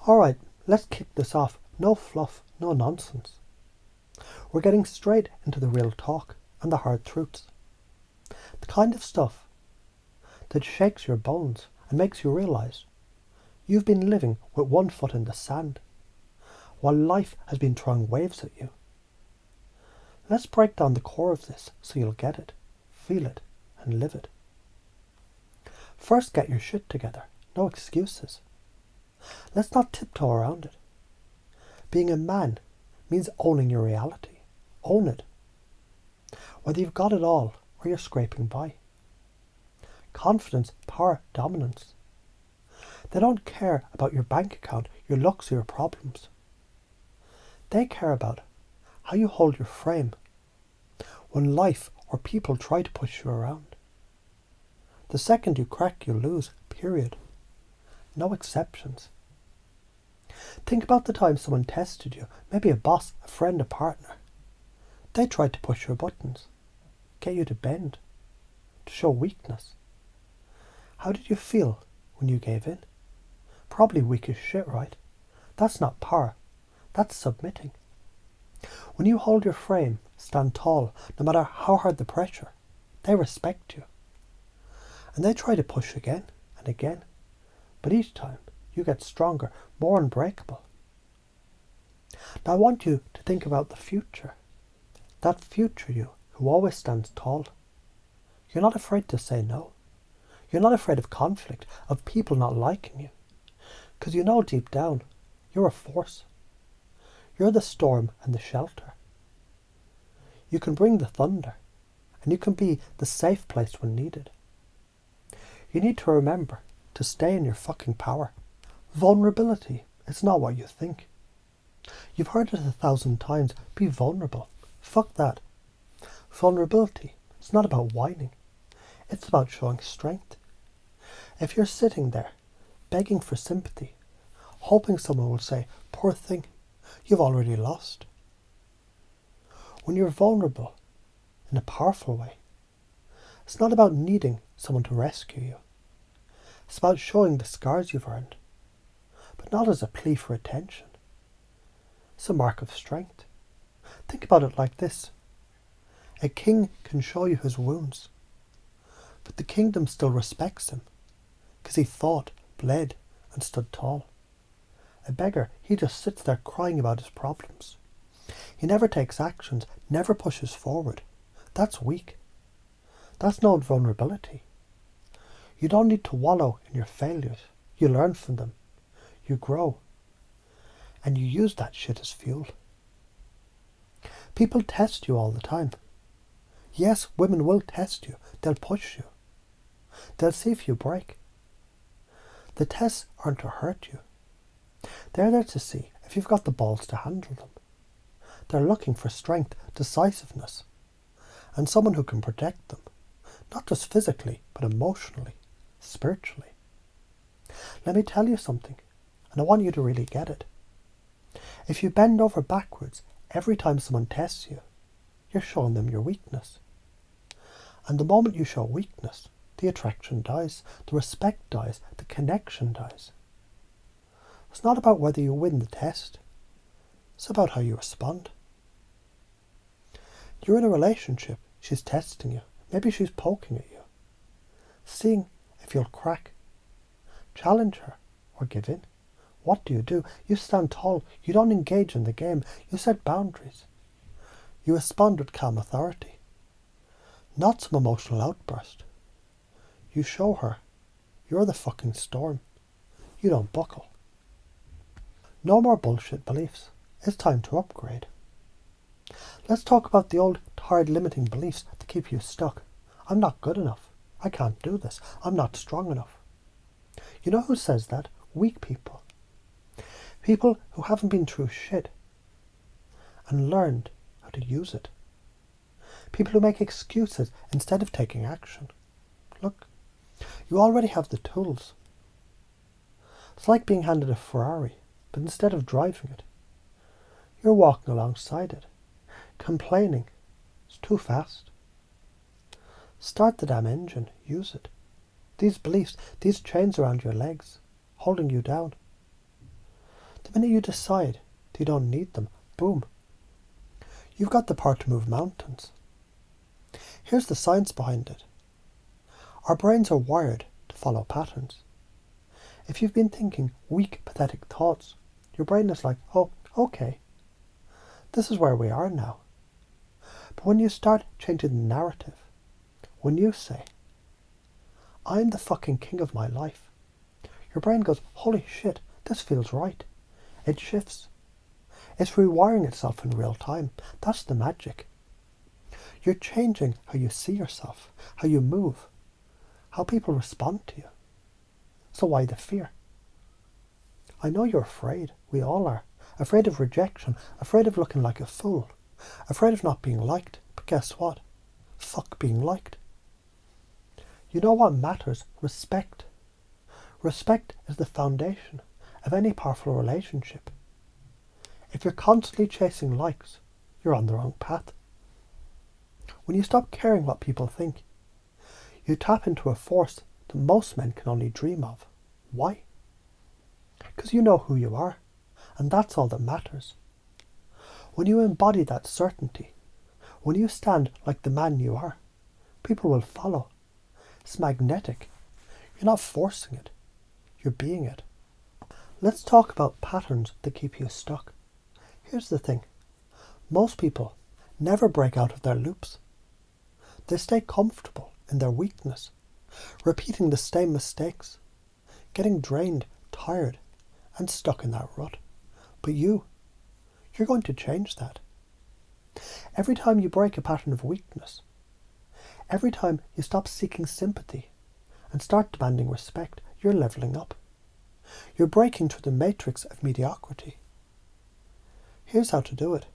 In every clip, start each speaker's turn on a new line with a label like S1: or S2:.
S1: Alright, let's kick this off. No fluff, no nonsense. We're getting straight into the real talk and the hard truths. The kind of stuff that shakes your bones and makes you realise you've been living with one foot in the sand while life has been throwing waves at you. Let's break down the core of this so you'll get it, feel it, and live it. First, get your shit together. No excuses. Let's not tiptoe around it. Being a man means owning your reality. Own it. Whether you've got it all or you're scraping by. Confidence, power, dominance. They don't care about your bank account, your looks, or your problems. They care about how you hold your frame when life or people try to push you around. The second you crack, you lose, period. No exceptions. Think about the time someone tested you, maybe a boss, a friend, a partner. They tried to push your buttons, get you to bend, to show weakness. How did you feel when you gave in? Probably weak as shit, right? That's not power. That's submitting. When you hold your frame, stand tall, no matter how hard the pressure, they respect you. And they try to push again and again. But each time, you get stronger, more unbreakable. Now I want you to think about the future. That future you, who always stands tall. You're not afraid to say no. You're not afraid of conflict, of people not liking you. Because you know deep down, you're a force. You're the storm and the shelter. You can bring the thunder, and you can be the safe place when needed. You need to remember to stay in your fucking power. Vulnerability is not what you think. You've heard it 1,000 times. Be vulnerable. Fuck that. Vulnerability is not about whining. It's about showing strength. If you're sitting there, begging for sympathy, hoping someone will say, poor thing, you've already lost. When you're vulnerable, in a powerful way, it's not about needing someone to rescue you. It's about showing the scars you've earned, but not as a plea for attention. It's a mark of strength. Think about it like this. A king can show you his wounds, but the kingdom still respects him, because he fought, bled, and stood tall. A beggar, he just sits there crying about his problems. He never takes actions, never pushes forward. That's weak. That's not vulnerability. You don't need to wallow in your failures. You learn from them. You grow. And you use that shit as fuel. People test you all the time. Yes, women will test you. They'll push you. They'll see if you break. The tests aren't to hurt you. They're there to see if you've got the balls to handle them. They're looking for strength, decisiveness, and someone who can protect them, not just physically, but emotionally, spiritually. Let me tell you something, and I want you to really get it. If you bend over backwards every time someone tests you, you're showing them your weakness. And the moment you show weakness, the attraction dies, the respect dies, the connection dies. It's not about whether you win the test. It's about how you respond. You're in a relationship. She's testing you. Maybe she's poking at you. Seeing if you'll crack. Challenge her or give in. What do? You stand tall. You don't engage in the game. You set boundaries. You respond with calm authority. Not some emotional outburst. You show her you're the fucking storm. You don't buckle. No more bullshit beliefs. It's time to upgrade. Let's talk about the old tired limiting beliefs that keep you stuck. I'm not good enough. I can't do this. I'm not strong enough. You know who says that? Weak people. People who haven't been through shit and learned how to use it. People who make excuses instead of taking action. Look, you already have the tools. It's like being handed a Ferrari, but instead of driving it, you're walking alongside it, complaining it's too fast. Start the damn engine, use it. These beliefs, these chains around your legs, holding you down. The minute you decide that you don't need them, boom, you've got the power to move mountains. Here's the science behind it. Our brains are wired to follow patterns. If you've been thinking weak, pathetic thoughts, your brain is like, oh, okay, this is where we are now. But when you start changing the narrative, when you say, I'm the fucking king of my life, your brain goes, holy shit, this feels right. It shifts. It's rewiring itself in real time. That's the magic. You're changing how you see yourself, how you move, how people respond to you. So why the fear? I know you're afraid. We all are. Afraid of rejection, afraid of looking like a fool, afraid of not being liked. But guess what? Fuck being liked. You know what matters? Respect. Respect is the foundation of any powerful relationship. If you're constantly chasing likes, you're on the wrong path. When you stop caring what people think, you tap into a force that most men can only dream of. Why? Because you know who you are, and that's all that matters. When you embody that certainty, when you stand like the man you are, people will follow. It's magnetic. You're not forcing it. You're being it. Let's talk about patterns that keep you stuck. Here's the thing. Most people never break out of their loops. They stay comfortable in their weakness, repeating the same mistakes, getting drained, tired, and stuck in that rut. But you're going to change that. Every time you break a pattern of weakness, every time you stop seeking sympathy and start demanding respect, you're leveling up. You're breaking through the matrix of mediocrity. Here's how to do it.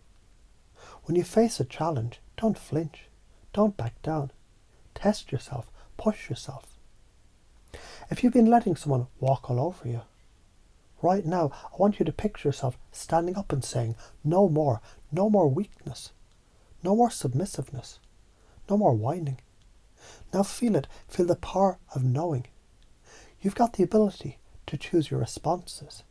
S1: When you face a challenge, don't flinch. Don't back down. Test yourself. Push yourself. If you've been letting someone walk all over you, right now I want you to picture yourself standing up and saying, no more weakness. No more submissiveness. No more whining. Now feel it. Feel the power of knowing. You've got the ability to choose your responses.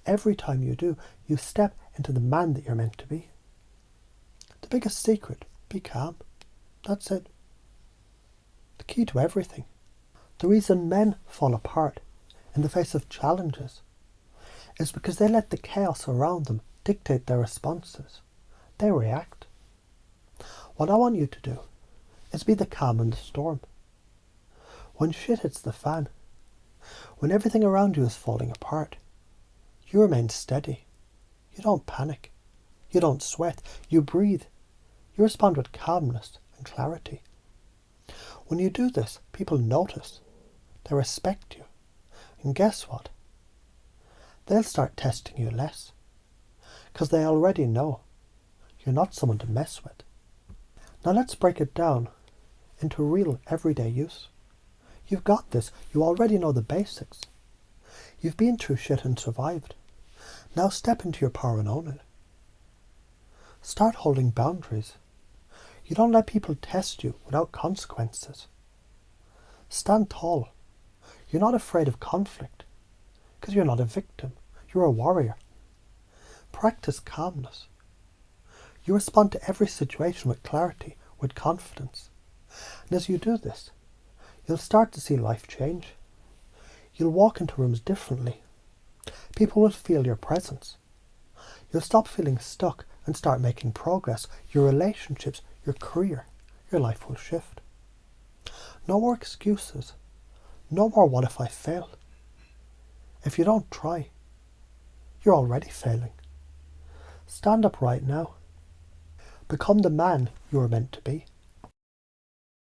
S1: Every time you do, you step into the man that you're meant to be. The biggest secret, be calm. That's it. The key to everything. The reason men fall apart in the face of challenges is because they let the chaos around them dictate their responses. They react. What I want you to do is be the calm in the storm. When shit hits the fan, when everything around you is falling apart, you remain steady. You don't panic. You don't sweat. You breathe. You respond with calmness and clarity. When you do this, people notice. They respect you. And guess what? They'll start testing you less. Because they already know you're not someone to mess with. Now let's break it down into real everyday use. You've got this. You already know the basics. You've been through shit and survived. Now step into your power and own it. Start holding boundaries. You don't let people test you without consequences. Stand tall. You're not afraid of conflict because you're not a victim. You're a warrior. Practice calmness. You respond to every situation with clarity, with confidence. And as you do this, you'll start to see life change. You'll walk into rooms differently. People will feel your presence. You'll stop feeling stuck and start making progress. Your relationships, your career, your life will shift. No more excuses. No more what if I fail. If you don't try, you're already failing. Stand up right now. Become the man you are meant to be.